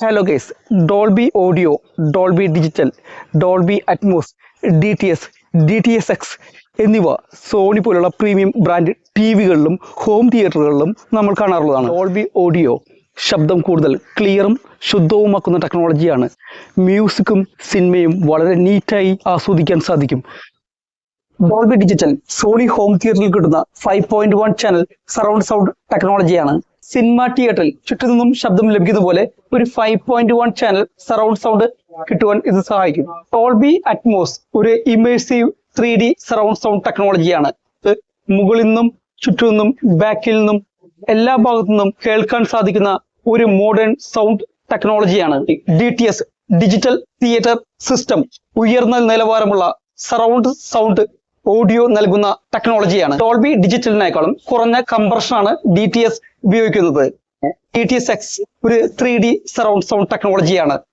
Hello guys, Dolby audio, Dolby digital, Dolby Atmos, DTS:X എന്നിവ Sony പോലുള്ള premium brand ടിവികളിലും home തിയേറ്ററുകളിലും നമ്മൾ കാണാറുള്ളതാണ്. Dolby audio ശബ്ദം കൂടുതൽ ക്ലിയറും ശുദ്ധവുമാക്കുന്ന ടെക്നോളജിയാണ്. മ്യൂസിക്കും സിനിമയും വളരെ നീറ്റായി ആസ്വദിക്കാൻ സാധിക്കും. ഡോൾബി ഡിജിറ്റൽ സോണി ഹോം തിയേറ്ററിൽ കിട്ടുന്ന 5.1 ചാനൽ സറൗണ്ട് സൗണ്ട് ടെക്നോളജിയാണ്. സിനിമ തിയേറ്ററിൽ ചുറ്റുനിന്നും ശബ്ദം ലഭിക്കുന്ന പോലെ ഒരു 5.1 ചാനൽ സറൗണ്ട് സൗണ്ട് കിട്ടുവാൻ ഇത് സഹായിക്കും. ഡോൾബി അറ്റ്മോസ് ഒരു ഇമേഴ്സീവ് 3D സറൗണ്ട് സൗണ്ട് ടെക്നോളജിയാണ്. ഇത് മുകളിൽ നിന്നും ചുറ്റുനിന്നും ബാക്കിൽ നിന്നും എല്ലാ ഭാഗത്തു നിന്നും കേൾക്കാൻ സാധിക്കുന്ന ഒരു മോഡേൺ സൗണ്ട് ടെക്നോളജിയാണ്. DTS ഡിജിറ്റൽ തിയേറ്റർ സിസ്റ്റം ഉയർന്ന നിലവാരമുള്ള സറൗണ്ട് സൗണ്ട് ഓഡിയോ നൽകുന്ന ടെക്നോളജിയാണ്. ഡോൾബി ഡിജിറ്റലിനേക്കാളും കുറഞ്ഞ കംപ്രഷനാണ് DTS ഉപയോഗിക്കുന്നത്. DTS:X ഒരു 3D സറൗണ്ട് സൗണ്ട് ടെക്നോളജിയാണ്.